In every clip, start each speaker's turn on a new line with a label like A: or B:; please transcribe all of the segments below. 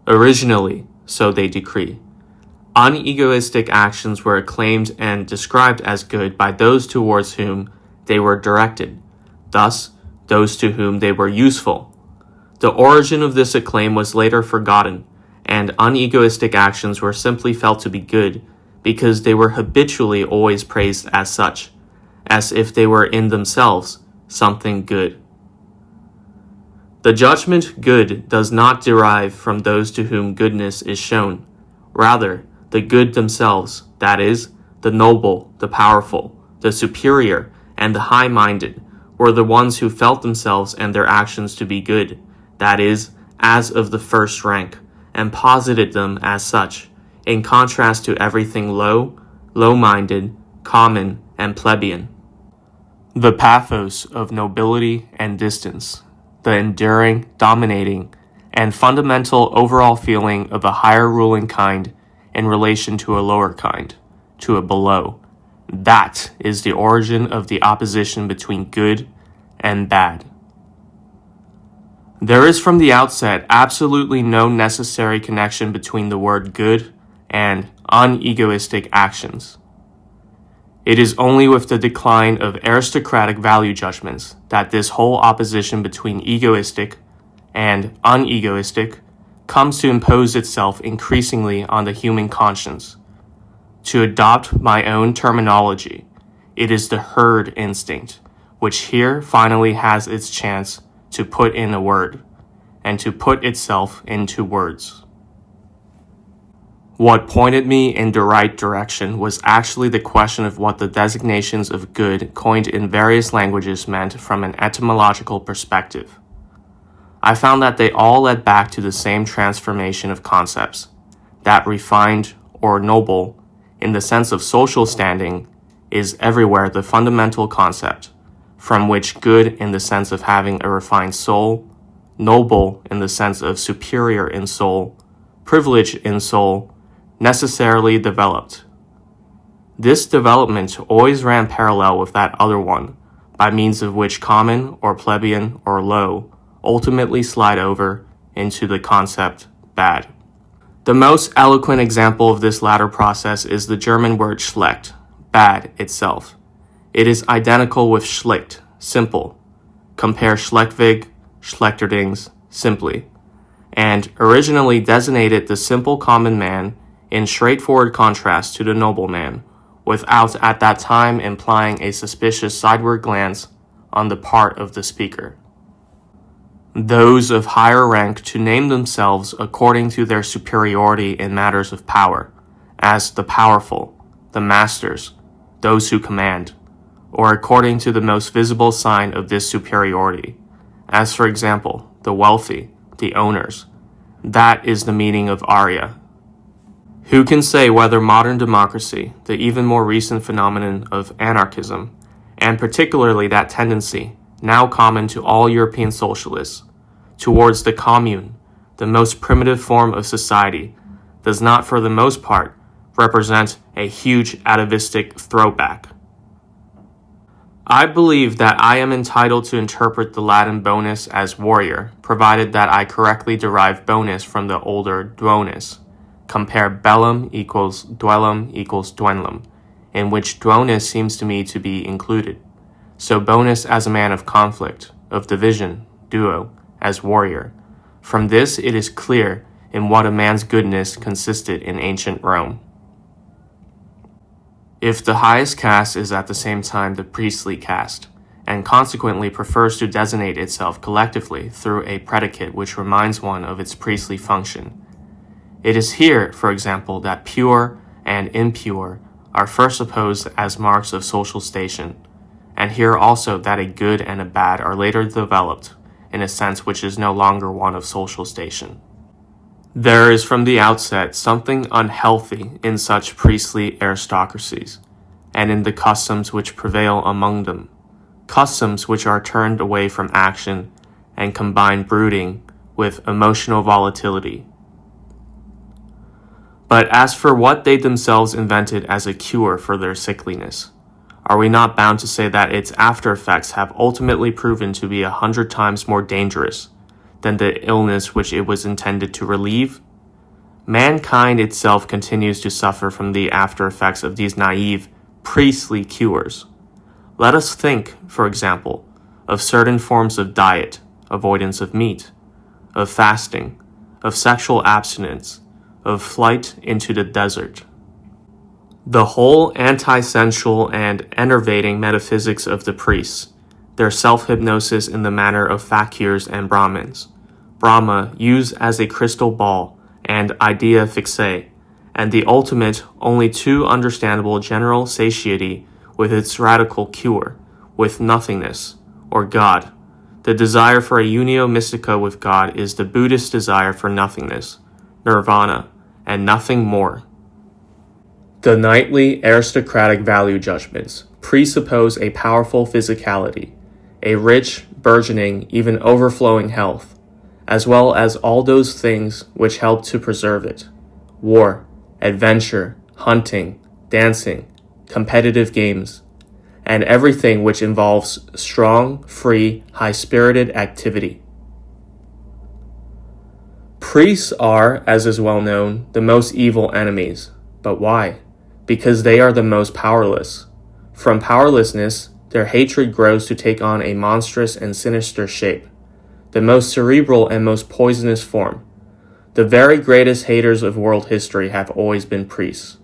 A: Originally, so they decree. Unegoistic actions were acclaimed and described as good by those towards whom they were directed, thus, those to whom they were useful. The origin of this acclaim was later forgotten, and unegoistic actions were simply felt to be good because they were habitually always praised as such, as if they were in themselves something good. The judgment good does not derive from those to whom goodness is shown. Rather, the good themselves, that is, the noble, the powerful, the superior, and the high-minded, were the ones who felt themselves and their actions to be good, that is, as of the first rank, and posited them as such, in contrast to everything low, low-minded, common, and plebeian. The pathos of nobility and distance, the enduring, dominating, and fundamental overall feeling of a higher ruling kind in relation to a lower kind, to a below. That is the origin of the opposition between good and bad. There is from the outset absolutely no necessary connection between the word good and unegoistic actions. It is only with the decline of aristocratic value judgments that this whole opposition between egoistic and unegoistic comes to impose itself increasingly on the human conscience. To adopt my own terminology, it is the herd instinct, which here finally has its chance to put in a word, and to put itself into words. What pointed me in the right direction was actually the question of what the designations of good coined in various languages meant from an etymological perspective. I found that they all led back to the same transformation of concepts, that refined or noble, in the sense of social standing, is everywhere the fundamental concept, from which good in the sense of having a refined soul, noble in the sense of superior in soul, privilege in soul, necessarily developed. This development always ran parallel with that other one, by means of which common or plebeian or low ultimately slide over into the concept bad. The most eloquent example of this latter process is the German word schlecht, bad itself. It is identical with schlicht, simple. Compare Schlechtweg, Schlechterdings, simply, and originally designated the simple common man in straightforward contrast to the nobleman, without at that time implying a suspicious sideward glance on the part of the speaker. Those of higher rank to name themselves according to their superiority in matters of power, as the powerful, the masters, those who command, or according to the most visible sign of this superiority, as for example, the wealthy, the owners. That is the meaning of aria. Who can say whether modern democracy, the even more recent phenomenon of anarchism, and particularly that tendency, now common to all European socialists, towards the commune, the most primitive form of society, does not for the most part represent a huge atavistic throwback? I believe that I am entitled to interpret the Latin bonus as warrior, provided that I correctly derive bonus from the older duonis. Compare bellum equals duellum, in which duonis seems to me to be included. So bonus as a man of conflict, of division, duo, as warrior. From this it is clear in what a man's goodness consisted in ancient Rome. If the highest caste is at the same time the priestly caste, and consequently prefers to designate itself collectively through a predicate which reminds one of its priestly function, it is here, for example, that pure and impure are first opposed as marks of social station, and here also that a good and a bad are later developed in a sense which is no longer one of social station. There is from the outset something unhealthy in such priestly aristocracies, and in the customs which prevail among them, customs which are turned away from action and combine brooding with emotional volatility. But as for what they themselves invented as a cure for their sickliness, are we not bound to say that its after effects have ultimately proven to be 100 times more dangerous than the illness which it was intended to relieve? mankind itself continues to suffer from the after effects of these naive, priestly cures. Let us think, for example, of certain forms of diet, avoidance of meat, of fasting, of sexual abstinence, of flight into the desert. The whole anti-sensual and enervating metaphysics of the priests, their self-hypnosis in the manner of fakirs and Brahmins, Brahma used as a crystal ball and idea fixe, and the ultimate, only too understandable general satiety with its radical cure, with nothingness, or God. The desire for a unio mystica with God is the Buddhist desire for nothingness, nirvana, and nothing more. The knightly aristocratic value judgments presuppose a powerful physicality, a rich, burgeoning, even overflowing health, as well as all those things which help to preserve it: war, adventure, hunting, dancing, competitive games, and everything which involves strong, free, high-spirited activity. Priests are, as is well known, the most evil enemies. But why? Because they are the most powerless. From powerlessness, their hatred grows to take on a monstrous and sinister shape, the most cerebral and most poisonous form. The very greatest haters of world history have always been priests.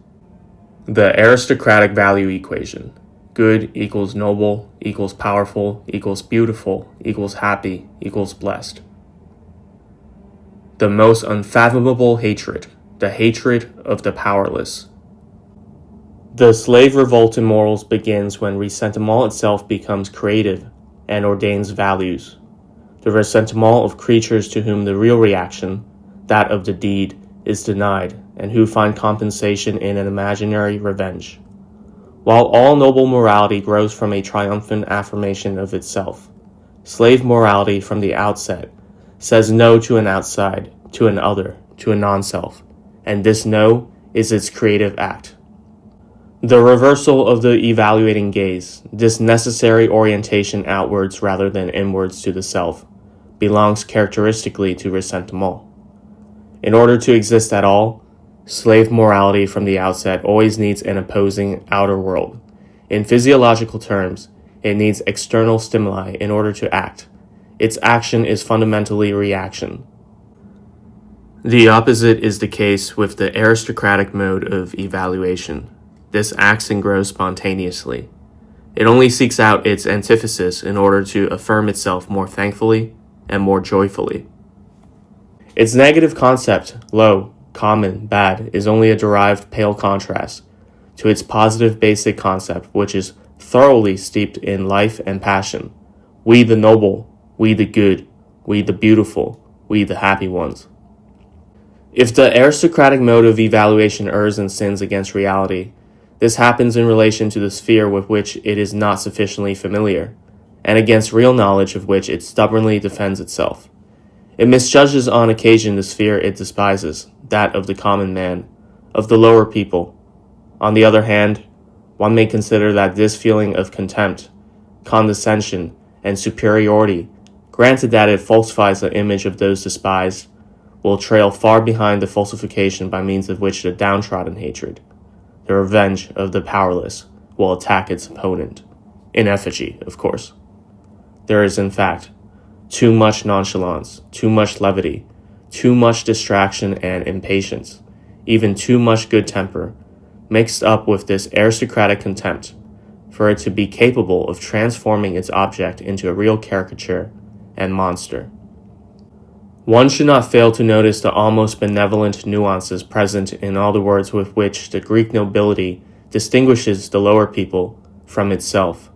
A: The aristocratic value equation: good equals noble, equals powerful, equals beautiful, equals happy, equals blessed. The most unfathomable hatred, the hatred of the powerless. The slave revolt in morals begins when ressentiment itself becomes creative and ordains values. The ressentiment of creatures to whom the real reaction, that of the deed, is denied, and who find compensation in an imaginary revenge. While all noble morality grows from a triumphant affirmation of itself, slave morality from the outset says no to an outside, to an other, to a non-self, and this no is its creative act. The reversal of the evaluating gaze, this necessary orientation outwards rather than inwards to the self, belongs characteristically to ressentiment. In order to exist at all, slave morality from the outset always needs an opposing outer world. In physiological terms, it needs external stimuli in order to act. Its action is fundamentally reaction. The opposite is the case with the aristocratic mode of evaluation. This acts and grows spontaneously. It only seeks out its antithesis in order to affirm itself more thankfully and more joyfully. Its negative concept, low, common, bad, is only a derived pale contrast to its positive basic concept, which is thoroughly steeped in life and passion. We the noble, we the good, we the beautiful, we the happy ones. If the aristocratic mode of evaluation errs and sins against reality, this happens in relation to the sphere with which it is not sufficiently familiar, and against real knowledge of which it stubbornly defends itself. It misjudges on occasion the sphere it despises, that of the common man, of the lower people. On the other hand, one may consider that this feeling of contempt, condescension, and superiority, granted that it falsifies the image of those despised, will trail far behind the falsification by means of which the downtrodden hatred, the revenge of the powerless, will attack its opponent. In effigy, of course. There is, in fact, too much nonchalance, too much levity, too much distraction and impatience, even too much good temper, mixed up with this aristocratic contempt, for it to be capable of transforming its object into a real caricature and monster. One should not fail to notice the almost benevolent nuances present in all the words with which the Greek nobility distinguishes the lower people from itself,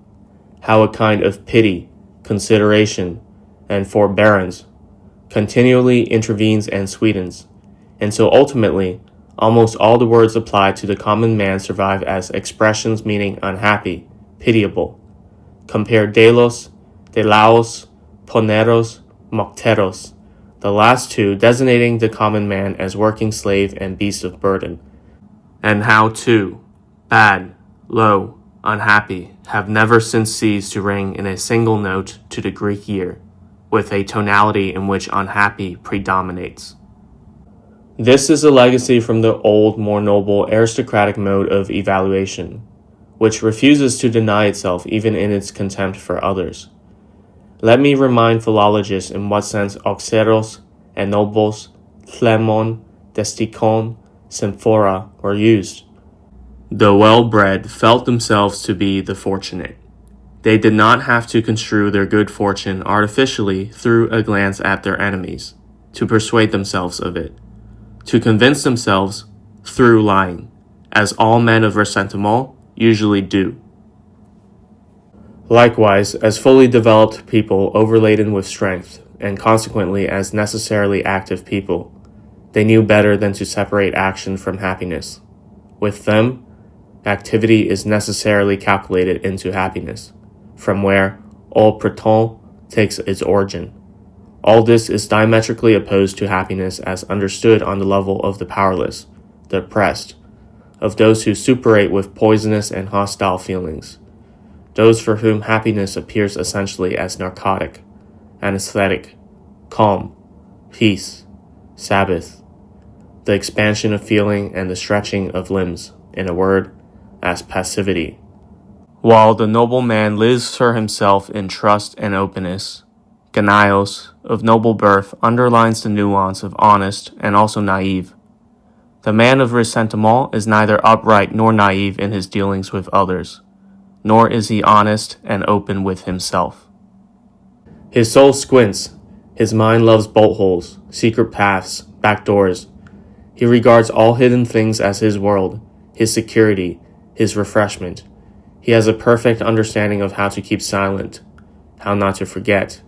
A: how a kind of pity, consideration, and forbearance continually intervenes and sweetens, and so ultimately almost all the words applied to the common man survive as expressions meaning unhappy, pitiable. Compare delos, delaos, poneros, mocteros, the last two designating the common man as working slave and beast of burden, and how too, bad, low, unhappy, have never since ceased to ring in a single note to the Greek ear, with a tonality in which unhappy predominates. This is a legacy from the old, more noble, aristocratic mode of evaluation, which refuses to deny itself even in its contempt for others. Let me remind philologists in what sense auxeros, enobos, thlemon, destikon, symphora were used. The well-bred felt themselves to be the fortunate. They did not have to construe their good fortune artificially through a glance at their enemies, to persuade themselves of it, to convince themselves through lying, as all men of ressentiment usually do. Likewise, as fully developed people overladen with strength, and consequently as necessarily active people, they knew better than to separate action from happiness. With them, activity is necessarily calculated into happiness, from where au prétend takes its origin. All this is diametrically opposed to happiness as understood on the level of the powerless, the oppressed, of those who suppurate with poisonous and hostile feelings, those for whom happiness appears essentially as narcotic, anesthetic, calm, peace, Sabbath, the expansion of feeling and the stretching of limbs, in a word, as passivity. While the noble man lives for himself in trust and openness, Genios, of noble birth, underlines the nuance of honest and also naive. The man of ressentiment is neither upright nor naive in his dealings with others, nor is he honest and open with himself. His soul squints, his mind loves bolt holes, secret paths, back doors. He regards all hidden things as his world, his security, his refreshment. He has a perfect understanding of how to keep silent, how not to forget,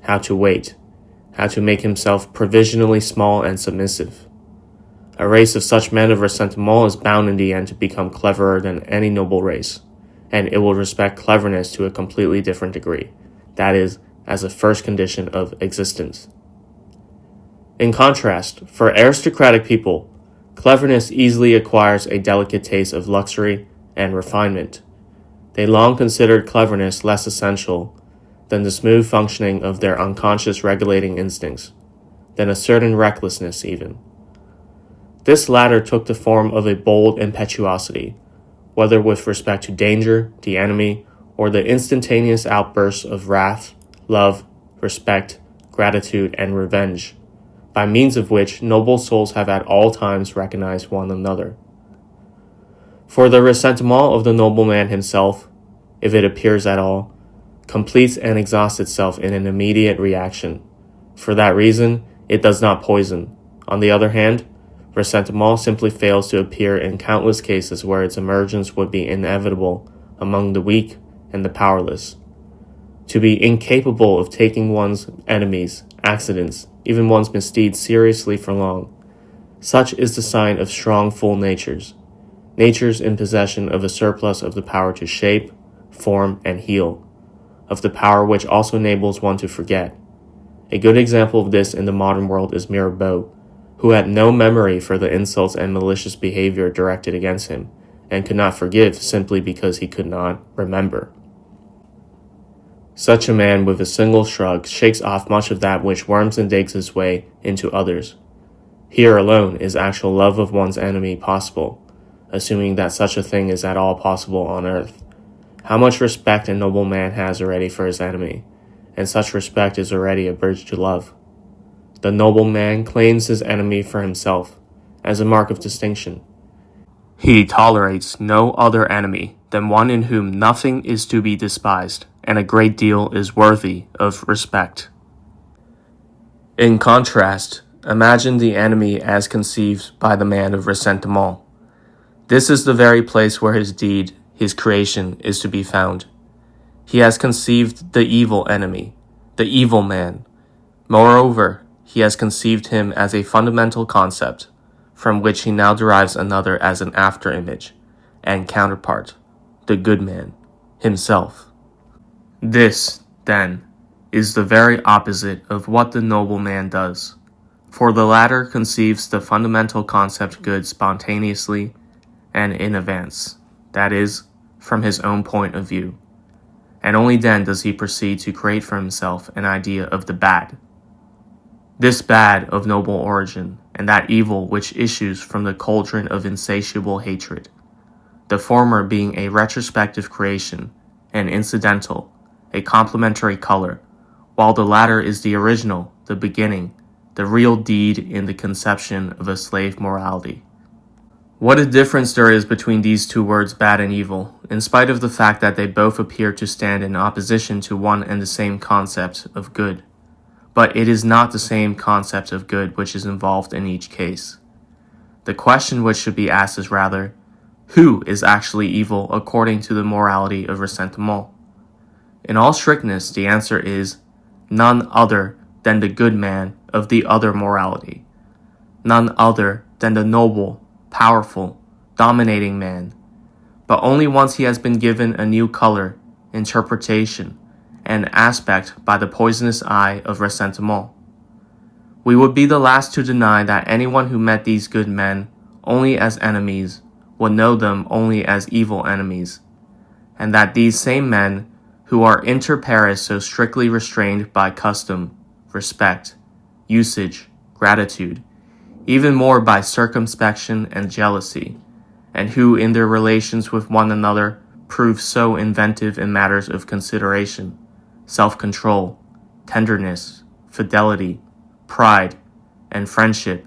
A: how to wait, how to make himself provisionally small and submissive. A race of such men of ressentiment is bound in the end to become cleverer than any noble race, and it will respect cleverness to a completely different degree, that is, as a first condition of existence. In contrast, for aristocratic people, cleverness easily acquires a delicate taste of luxury and refinement. They long considered cleverness less essential than the smooth functioning of their unconscious regulating instincts, than a certain recklessness even. This latter took the form of a bold impetuosity, whether with respect to danger, the enemy, or the instantaneous outbursts of wrath, love, respect, gratitude, and revenge, by means of which noble souls have at all times recognized one another. For the ressentiment of the nobleman himself, if it appears at all, completes and exhausts itself in an immediate reaction. For that reason, it does not poison. On the other hand, ressentiment simply fails to appear in countless cases where its emergence would be inevitable among the weak and the powerless. To be incapable of taking one's enemies, accidents, even one's misdeeds seriously for long, such is the sign of strong, full natures in possession of a surplus of the power to shape, form, and heal, of the power which also enables one to forget. A good example of this in the modern world is Mirabeau, who had no memory for the insults and malicious behavior directed against him, and could not forgive simply because he could not remember. Such a man with a single shrug shakes off much of that which worms and digs its way into others. Here alone is actual love of one's enemy possible, assuming that such a thing is at all possible on earth. How much respect a noble man has already for his enemy, and such respect is already a bridge to love. The noble man claims his enemy for himself, as a mark of distinction. He tolerates no other enemy than one in whom nothing is to be despised, and a great deal is worthy of respect. In contrast, imagine the enemy as conceived by the man of ressentiment. This is the very place where his deed, his creation, is to be found. He has conceived the evil enemy, the evil man. Moreover, he has conceived him as a fundamental concept, from which he now derives another as an after-image and counterpart, the good man, himself. This, then, is the very opposite of what the noble man does, for the latter conceives the fundamental concept good spontaneously and in advance, that is, from his own point of view, and only then does he proceed to create for himself an idea of the bad. This bad of noble origin and that evil which issues from the cauldron of insatiable hatred. The former being a retrospective creation, an incidental, a complementary color, while the latter is the original, the beginning, the real deed in the conception of a slave morality. What a difference there is between these two words, bad and evil, in spite of the fact that they both appear to stand in opposition to one and the same concept of good. But it is not the same concept of good which is involved in each case. The question which should be asked is rather, who is actually evil according to the morality of ressentiment? In all strictness, the answer is none other than the good man of the other morality, none other than the noble, powerful, dominating man, but only once he has been given a new color, interpretation, and aspect by the poisonous eye of ressentiment. We would be the last to deny that anyone who met these good men only as enemies would know them only as evil enemies, and that these same men who are inter pares so strictly restrained by custom, respect, usage, gratitude, even more by circumspection and jealousy, and who in their relations with one another prove so inventive in matters of consideration, self-control, tenderness, fidelity, pride, and friendship,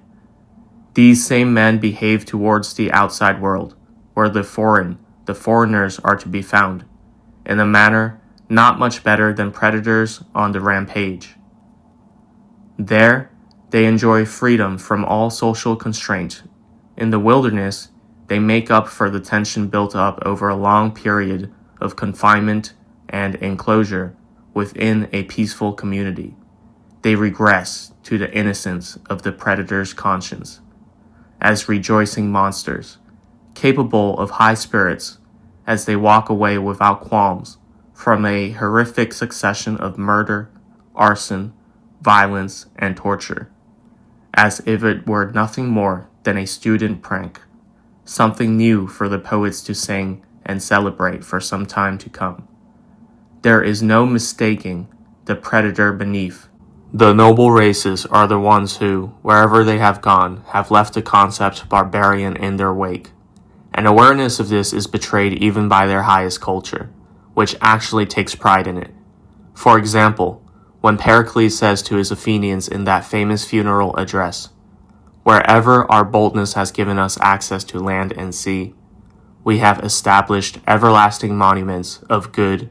A: these same men behave towards the outside world, where the foreigners are to be found, in a manner not much better than predators on the rampage. There, they enjoy freedom from all social constraint. In the wilderness, they make up for the tension built up over a long period of confinement and enclosure within a peaceful community. They regress to the innocence of the predator's conscience, as rejoicing monsters, capable of high spirits, as they walk away without qualms from a horrific succession of murder, arson, violence, and torture, as if it were nothing more than a student prank, something new for the poets to sing and celebrate for some time to come. There is no mistaking the predator beneath. The noble races are the ones who, wherever they have gone, have left the concept barbarian in their wake. And awareness of this is betrayed even by their highest culture, which actually takes pride in it. For example, when Pericles says to his Athenians in that famous funeral address, "Wherever our boldness has given us access to land and sea, we have established everlasting monuments of good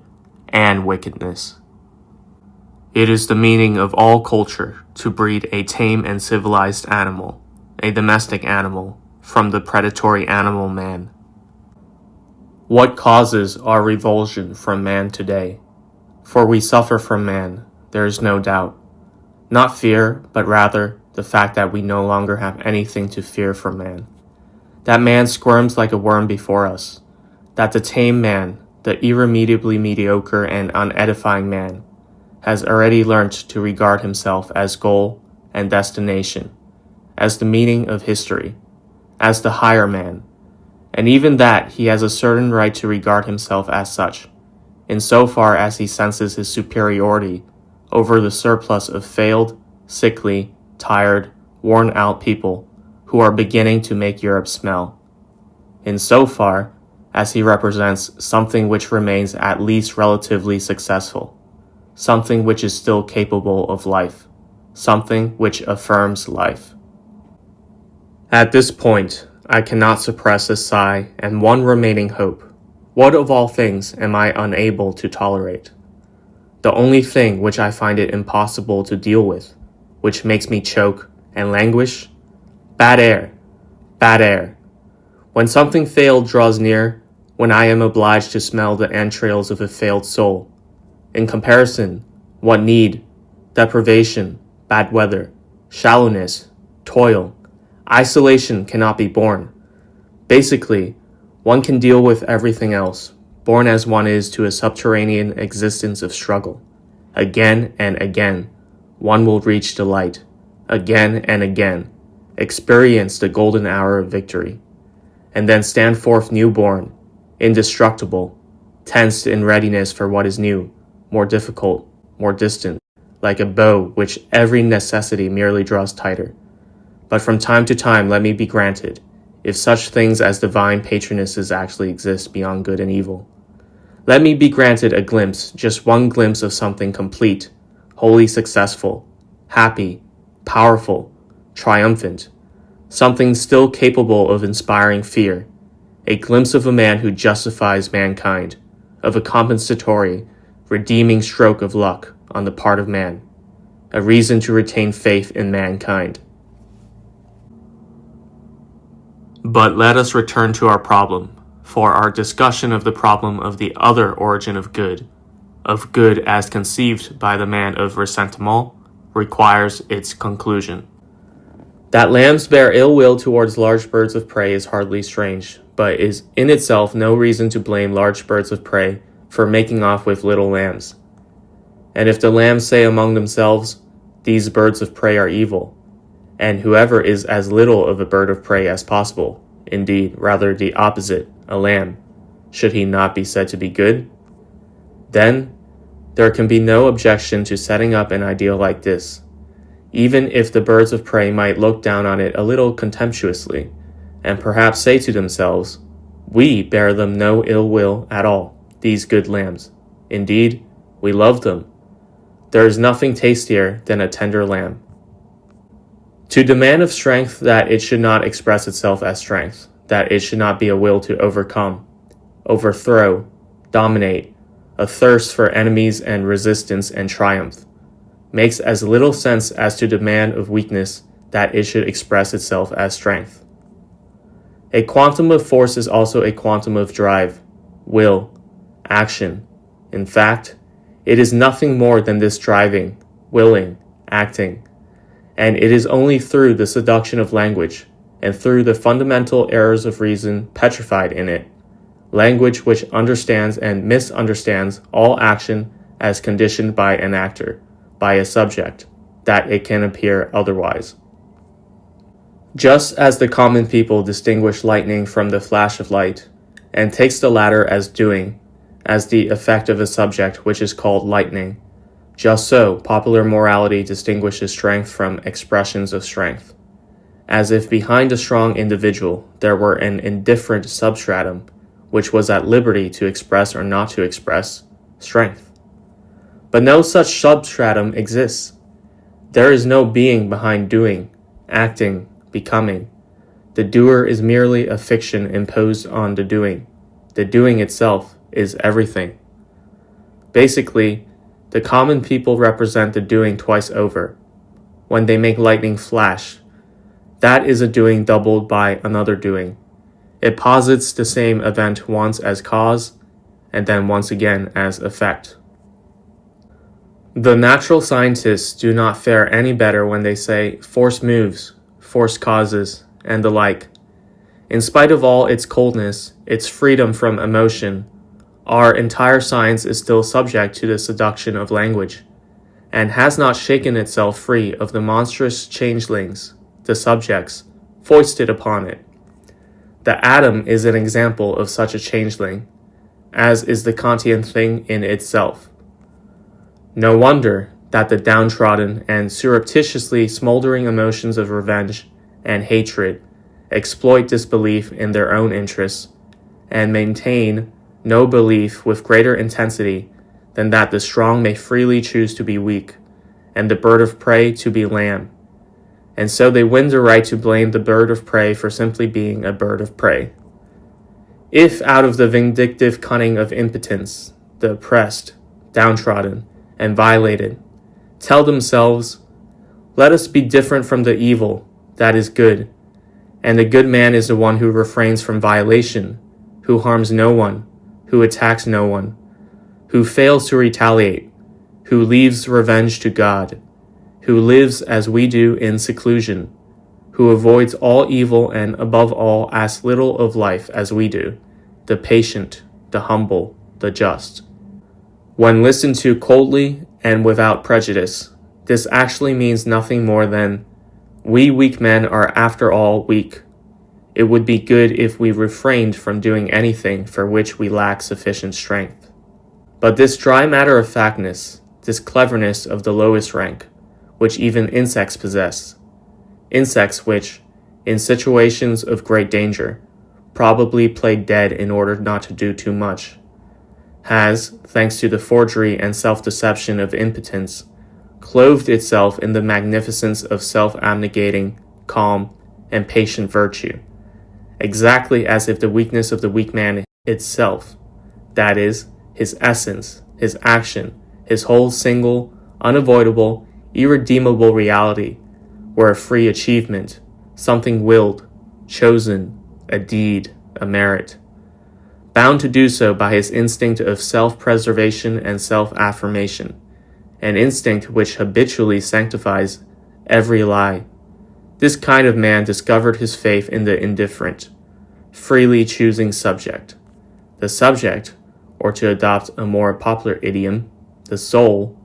A: and wickedness." It is the meaning of all culture to breed a tame and civilized animal, a domestic animal, from the predatory animal man. What causes our revulsion from man today? For we suffer from man, there is no doubt. Not fear, but rather the fact that we no longer have anything to fear from man. That man squirms like a worm before us. That the tame man, the irremediably mediocre and unedifying man, has already learnt to regard himself as goal and destination, as the meaning of history, as the higher man, and even that he has a certain right to regard himself as such, in so far as he senses his superiority over the surplus of failed, sickly, tired, worn-out people who are beginning to make Europe smell, in so far as he represents something which remains at least relatively successful, something which is still capable of life, something which affirms life. At this point, I cannot suppress a sigh and one remaining hope. What of all things am I unable to tolerate? The only thing which I find it impossible to deal with, which makes me choke and languish? Bad air, bad air. When something failed draws near, when I am obliged to smell the entrails of a failed soul. In comparison, what need, deprivation, bad weather, shallowness, toil, isolation cannot be borne. Basically, one can deal with everything else, born as one is to a subterranean existence of struggle. Again and again, one will reach the light. Again and again, experience the golden hour of victory. And then stand forth newborn, indestructible, tensed in readiness for what is new, more difficult, more distant, like a bow which every necessity merely draws tighter. But from time to time let me be granted, if such things as divine patronesses actually exist beyond good and evil. Let me be granted a glimpse, just one glimpse of something complete, wholly successful, happy, powerful, triumphant, something still capable of inspiring fear, a glimpse of a man who justifies mankind, of a compensatory, redeeming stroke of luck on the part of man, a reason to retain faith in mankind. But let us return to our problem, for our discussion of the problem of the other origin of good as conceived by the man of ressentiment, requires its conclusion. That lambs bear ill will towards large birds of prey is hardly strange, but is in itself no reason to blame large birds of prey for making off with little lambs. And if the lambs say among themselves, "These birds of prey are evil," and whoever is as little of a bird of prey as possible, indeed, rather the opposite, a lamb, should he not be said to be good? Then there can be no objection to setting up an ideal like this, even if the birds of prey might look down on it a little contemptuously, and perhaps say to themselves, "We bear them no ill will at all, these good lambs. Indeed, we love them. There is nothing tastier than a tender lamb." To demand of strength that it should not express itself as strength, that it should not be a will to overcome, overthrow, dominate, a thirst for enemies and resistance and triumph, makes as little sense as to demand of weakness that it should express itself as strength. A quantum of force is also a quantum of drive, will, action. In fact, it is nothing more than this driving, willing, acting. And it is only through the seduction of language, and through the fundamental errors of reason petrified in it, language which understands and misunderstands all action as conditioned by an actor, by a subject, that it can appear otherwise. Just as the common people distinguish lightning from the flash of light, and takes the latter as doing, as the effect of a subject which is called lightning, just so popular morality distinguishes strength from expressions of strength, as if behind a strong individual there were an indifferent substratum which was at liberty to express or not to express strength. But no such substratum exists. There is no being behind doing, acting, becoming. The doer is merely a fiction imposed on the doing. The doing itself is everything. Basically, the common people represent the doing twice over. When they make lightning flash, that is a doing doubled by another doing. It posits the same event once as cause, and then once again as effect. The natural scientists do not fare any better when they say force moves, force causes, and the like. In spite of all its coldness, its freedom from emotion, our entire science is still subject to the seduction of language, and has not shaken itself free of the monstrous changelings, the subjects, foisted upon it. The atom is an example of such a changeling, as is the Kantian thing in itself. No wonder that the downtrodden and surreptitiously smoldering emotions of revenge and hatred exploit disbelief in their own interests, and maintain no belief with greater intensity than that the strong may freely choose to be weak, and the bird of prey to be lamb. And so they win the right to blame the bird of prey for simply being a bird of prey. If out of the vindictive cunning of impotence, the oppressed, downtrodden, and violated tell themselves, "Let us be different from the evil that is good," and the good man is the one who refrains from violation, who harms no one, who attacks no one, who fails to retaliate, who leaves revenge to God, who lives as we do in seclusion, who avoids all evil and above all asks little of life as we do, the patient, the humble, the just. When listened to coldly and without prejudice, this actually means nothing more than, we weak men are after all weak. It would be good if we refrained from doing anything for which we lack sufficient strength. But this dry matter-of-factness, this cleverness of the lowest rank, which even insects possess, insects which, in situations of great danger, probably played dead in order not to do too much, has, thanks to the forgery and self-deception of impotence, clothed itself in the magnificence of self-abnegating, calm, and patient virtue, exactly as if the weakness of the weak man itself, that is, his essence, his action, his whole single, unavoidable, irredeemable reality, were a free achievement, something willed, chosen, a deed, a merit, bound to do so by his instinct of self-preservation and self-affirmation, an instinct which habitually sanctifies every lie. This kind of man discovered his faith in the indifferent, freely choosing subject. The subject, or to adopt a more popular idiom, the soul,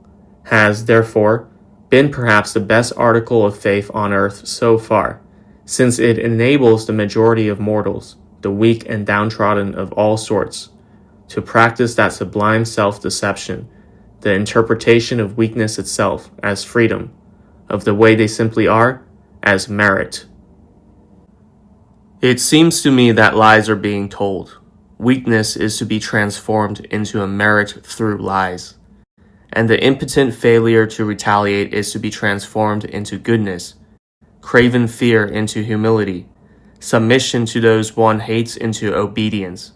A: has, therefore, been perhaps the best article of faith on earth so far, since it enables the majority of mortals, the weak and downtrodden of all sorts, to practice that sublime self-deception, the interpretation of weakness itself as freedom, of the way they simply are as merit. It seems to me that lies are being told. Weakness is to be transformed into a merit through lies, and the impotent failure to retaliate is to be transformed into goodness, craven fear into humility, submission to those one hates into obedience.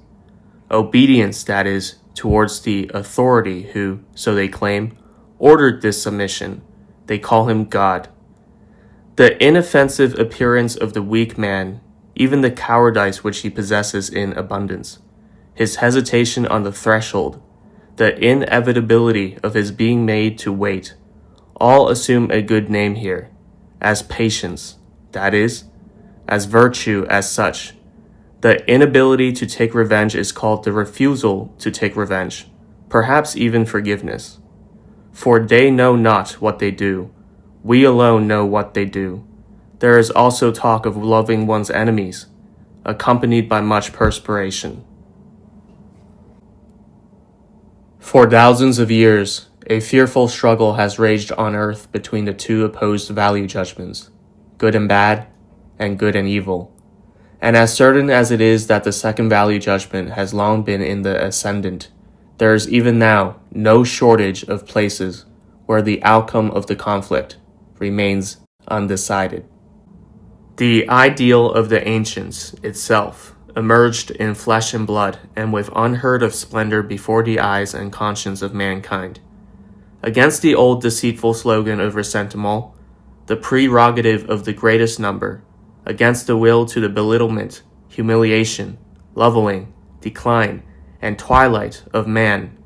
A: Obedience, that is, towards the authority who, so they claim, ordered this submission. They call him God. The inoffensive appearance of the weak man, even the cowardice which he possesses in abundance, his hesitation on the threshold, the inevitability of his being made to wait, all assume a good name here, as patience, that is, as virtue as such. The inability to take revenge is called the refusal to take revenge, perhaps even forgiveness. For they know not what they do. We alone know what they do. There is also talk of loving one's enemies, accompanied by much perspiration. For thousands of years, a fearful struggle has raged on earth between the two opposed value judgments, good and bad, and good and evil. And as certain as it is that the second value judgment has long been in the ascendant, there is even now no shortage of places where the outcome of the conflict remains undecided. The ideal of the ancients itself emerged in flesh and blood and with unheard of splendor before the eyes and conscience of mankind. Against the old deceitful slogan of ressentiment, the prerogative of the greatest number, against the will to the belittlement, humiliation, leveling, decline, and twilight of man,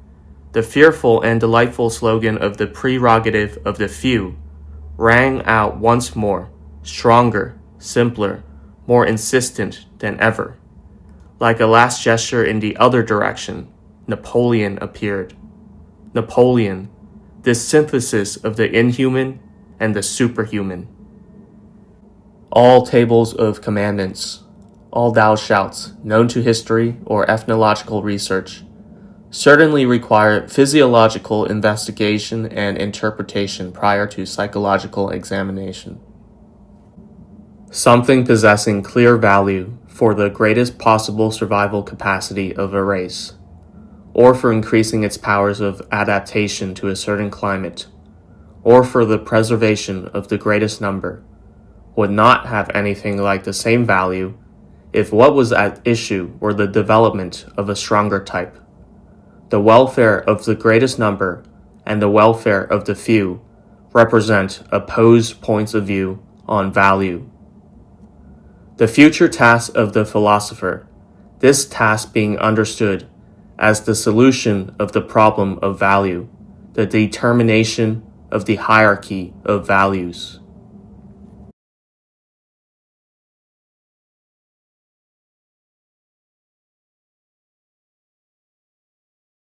A: the fearful and delightful slogan of the prerogative of the few rang out once more, stronger, simpler, more insistent than ever. Like a last gesture in the other direction, Napoleon appeared. Napoleon, this synthesis of the inhuman and the superhuman. All tables of commandments, all thou shalt, known to history or ethnological research, certainly require physiological investigation and interpretation prior to psychological examination. Something possessing clear value for the greatest possible survival capacity of a race, or for increasing its powers of adaptation to a certain climate, or for the preservation of the greatest number, would not have anything like the same value if what was at issue were the development of a stronger type. The welfare of the greatest number and the welfare of the few represent opposed points of view on value. The future task of the philosopher, this task being understood as the solution of the problem of value, the determination of the hierarchy of values.